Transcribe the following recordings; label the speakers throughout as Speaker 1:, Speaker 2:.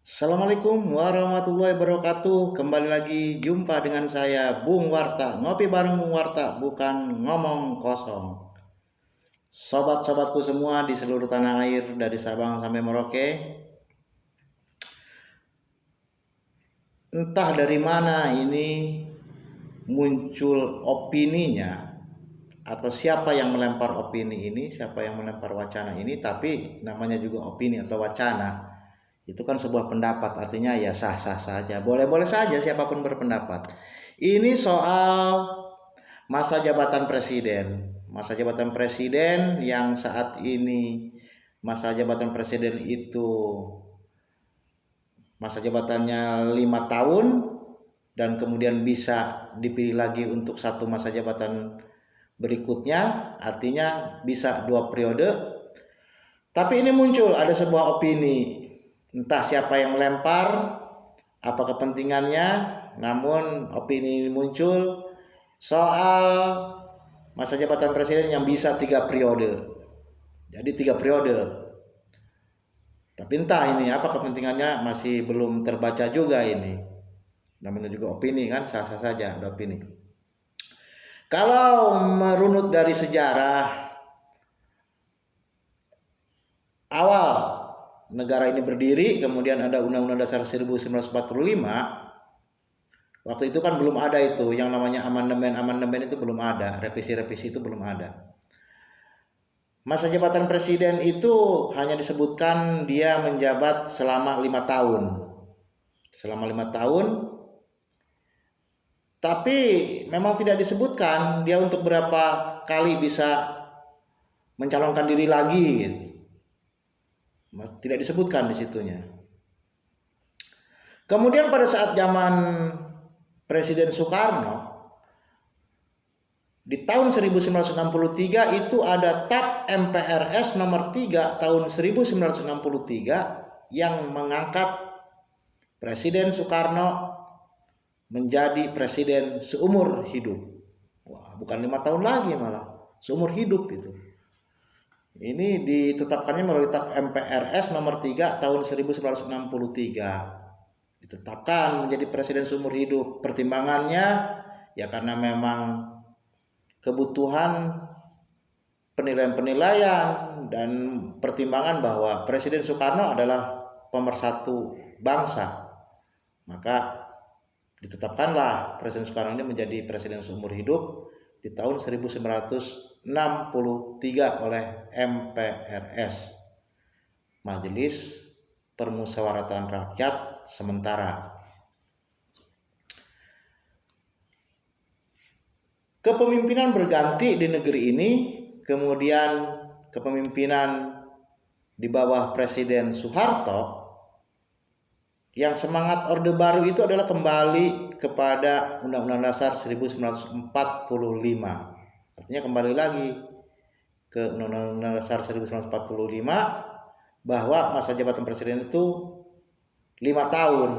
Speaker 1: Assalamualaikum warahmatullahi wabarakatuh. Kembali lagi jumpa dengan saya Bung Warta. Ngopi bareng Bung Warta, bukan ngomong kosong. Sobat-sobatku semua di seluruh tanah air dari Sabang sampai Merauke. Entah dari mana ini muncul opininya, atau siapa yang melempar opini ini, siapa yang melempar wacana ini, tapi namanya juga opini atau wacana. Itu kan sebuah pendapat, artinya ya sah-sah saja, boleh-boleh saja siapapun berpendapat. Ini soal masa jabatan presiden. Masa jabatan presiden yang saat ini masa jabatan presiden itu masa jabatannya 5 tahun dan kemudian bisa dipilih lagi untuk satu masa jabatan berikutnya, artinya bisa 2 periode. Tapi ini muncul ada sebuah opini, entah siapa yang melempar, apa kepentingannya, namun opini ini muncul soal masa jabatan presiden yang bisa 3 periode. Jadi 3 periode. Tapi entah ini apa kepentingannya, masih belum terbaca juga ini. Namanya juga opini kan, sah-sah saja ada opini. Kalau merunut dari sejarah awal negara ini berdiri, kemudian ada Undang-Undang Dasar 1945. Waktu itu kan belum ada itu yang namanya amandemen itu belum ada, revisi-revisi itu belum ada. Masa jabatan presiden itu hanya disebutkan dia menjabat selama 5 tahun. Selama 5 tahun. Tapi memang tidak disebutkan dia untuk berapa kali bisa mencalonkan diri lagi gitu. Tidak disebutkan di situnya. Kemudian pada saat zaman Presiden Soekarno di tahun 1963 itu ada TAP MPRS nomor 3 tahun 1963 yang mengangkat Presiden Soekarno menjadi presiden seumur hidup. Wah, bukan 5 tahun lagi, malah seumur hidup itu. Ini ditetapkannya melalui TAP MPRS nomor 3 tahun 1963. Ditetapkan menjadi presiden seumur hidup. Pertimbangannya ya karena memang kebutuhan penilaian-penilaian dan pertimbangan bahwa Presiden Soekarno adalah pemersatu bangsa. Maka ditetapkanlah Presiden Soekarno ini menjadi presiden seumur hidup di tahun 1963 oleh MPRS, Majelis Permusyawaratan Rakyat Sementara. Kepemimpinan berganti di negeri ini, kemudian kepemimpinan di bawah Presiden Soeharto yang semangat Orde Baru itu adalah kembali kepada Undang-Undang Dasar 1945. Artinya kembali lagi ke Undang-Undang Dasar 1945 bahwa masa jabatan presiden itu 5 tahun.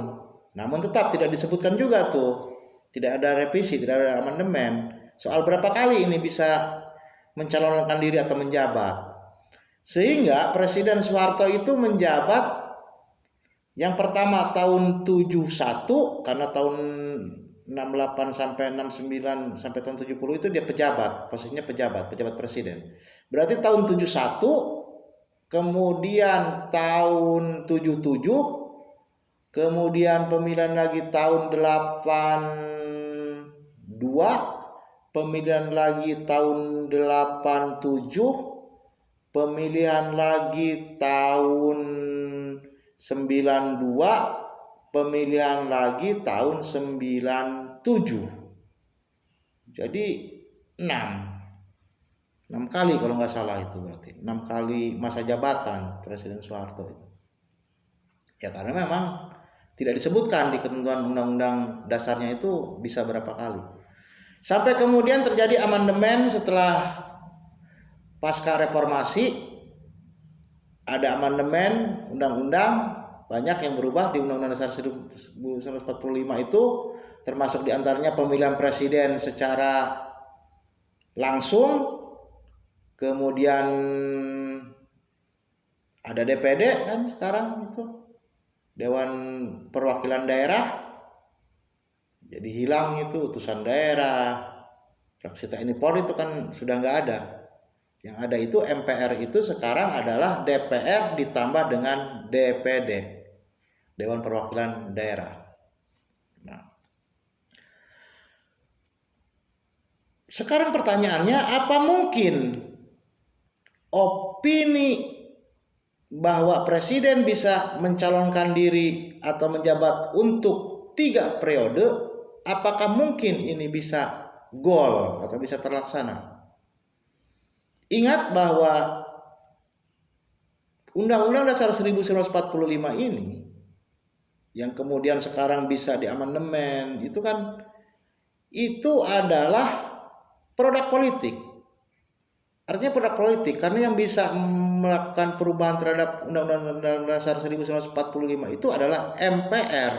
Speaker 1: Namun tetap tidak disebutkan juga tuh, tidak ada revisi, tidak ada amandemen soal berapa kali ini bisa mencalonkan diri atau menjabat. Sehingga Presiden Soeharto itu menjabat yang pertama tahun 71, karena tahun 68 sampai 69 sampai tahun 70 itu dia pejabat, posisinya pejabat presiden. Berarti tahun 71, kemudian tahun 77, kemudian pemilihan lagi tahun 82, pemilihan lagi tahun 87, pemilihan lagi tahun 92, pemilihan lagi tahun 97. Jadi 6 kali kalau nggak salah, itu berarti 6 kali masa jabatan Presiden Soeharto itu. Ya karena memang tidak disebutkan di ketentuan undang-undang dasarnya itu bisa berapa kali. Sampai kemudian terjadi amandemen setelah pasca reformasi, ada amandemen undang-undang, banyak yang berubah di Undang-Undang Dasar 1945 itu, termasuk diantaranya pemilihan presiden secara langsung, kemudian ada DPD kan sekarang itu, Dewan Perwakilan Daerah, jadi hilang itu utusan daerah. Fraksi TNI Polri itu kan sudah nggak ada. Yang ada itu MPR itu sekarang adalah DPR ditambah dengan DPD, Dewan Perwakilan Daerah. Nah, sekarang pertanyaannya, apa mungkin opini bahwa presiden bisa mencalonkan diri atau menjabat untuk 3 periode, apakah mungkin ini bisa goal atau bisa terlaksana? Ingat bahwa Undang-Undang Dasar 1945 ini yang kemudian sekarang bisa diamandemen itu kan itu adalah produk politik. Artinya produk politik karena yang bisa melakukan perubahan terhadap Undang-Undang Dasar 1945 itu adalah MPR.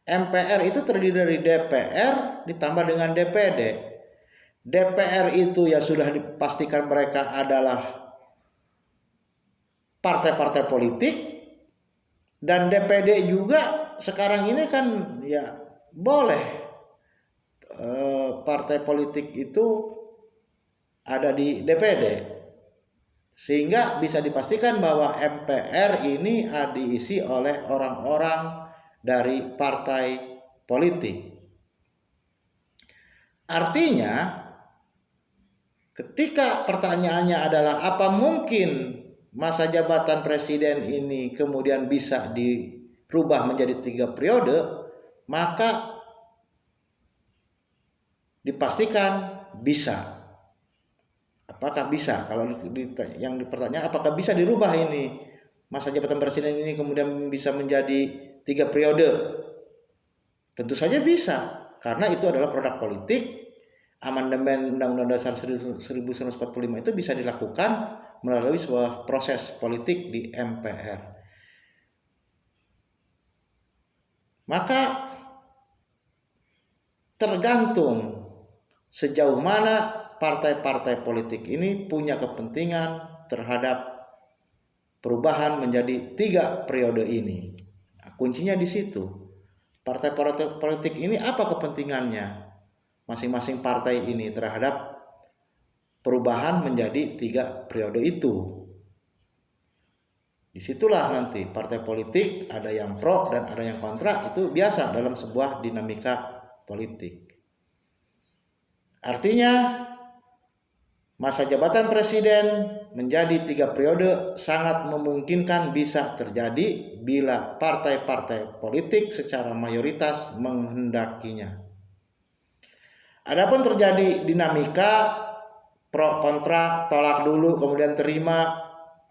Speaker 1: MPR itu terdiri dari DPR ditambah dengan DPD. DPR itu ya sudah dipastikan mereka adalah partai-partai politik, dan DPD juga sekarang ini kan ya boleh partai politik itu ada di DPD, sehingga bisa dipastikan bahwa MPR ini diisi oleh orang-orang dari partai politik. Artinya ketika pertanyaannya adalah apa mungkin masa jabatan presiden ini kemudian bisa dirubah menjadi 3 periode, maka dipastikan bisa. Apakah bisa? Kalau yang dipertanyakan apakah bisa dirubah ini masa jabatan presiden ini kemudian bisa menjadi 3 periode? Tentu saja bisa, karena itu adalah produk politik. Amandemen Undang-Undang Dasar 1945 itu bisa dilakukan melalui sebuah proses politik di MPR. Maka tergantung sejauh mana partai-partai politik ini punya kepentingan terhadap perubahan menjadi 3 periode ini. Nah, kuncinya di situ. Partai-partai politik ini apa kepentingannya masing-masing partai ini terhadap perubahan menjadi 3 periode itu. Disitulah nanti partai politik ada yang pro dan ada yang kontra, itu biasa dalam sebuah dinamika politik. Artinya masa jabatan presiden menjadi 3 periode sangat memungkinkan bisa terjadi bila partai-partai politik secara mayoritas menghendakinya. Adapun terjadi dinamika pro kontra, tolak dulu kemudian terima,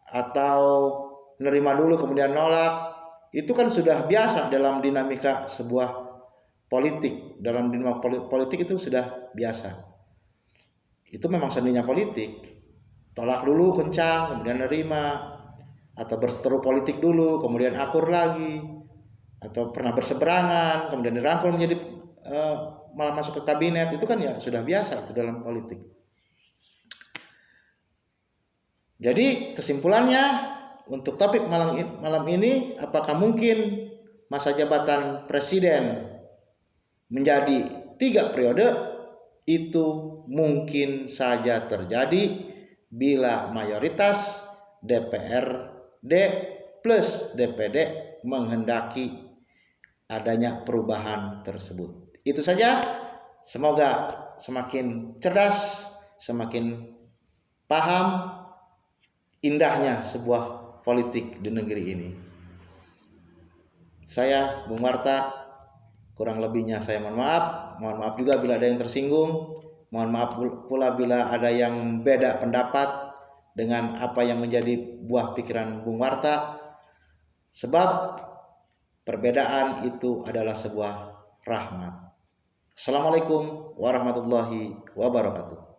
Speaker 1: atau menerima dulu kemudian nolak, itu kan sudah biasa dalam dinamika sebuah politik. Dalam dinamika politik itu sudah biasa. Itu memang seninya politik. Tolak dulu kencang, kemudian nerima, atau berseteru politik dulu, kemudian akur lagi, atau pernah berseberangan, kemudian dirangkul menjadi malah masuk ke kabinet. Itu kan ya sudah biasa itu dalam politik. Jadi kesimpulannya untuk topik malam ini, apakah mungkin masa jabatan presiden menjadi 3 periode? Itu mungkin saja terjadi bila mayoritas DPRD plus DPD menghendaki adanya perubahan tersebut. Itu saja. Semoga semakin cerdas, semakin paham indahnya sebuah politik di negeri ini. Saya Bung Marta, kurang lebihnya saya mohon maaf. Mohon maaf juga bila ada yang tersinggung. Mohon maaf pula bila ada yang beda pendapat dengan apa yang menjadi buah pikiran Bung Marta. Sebab perbedaan itu adalah sebuah rahmat. Assalamualaikum warahmatullahi wabarakatuh.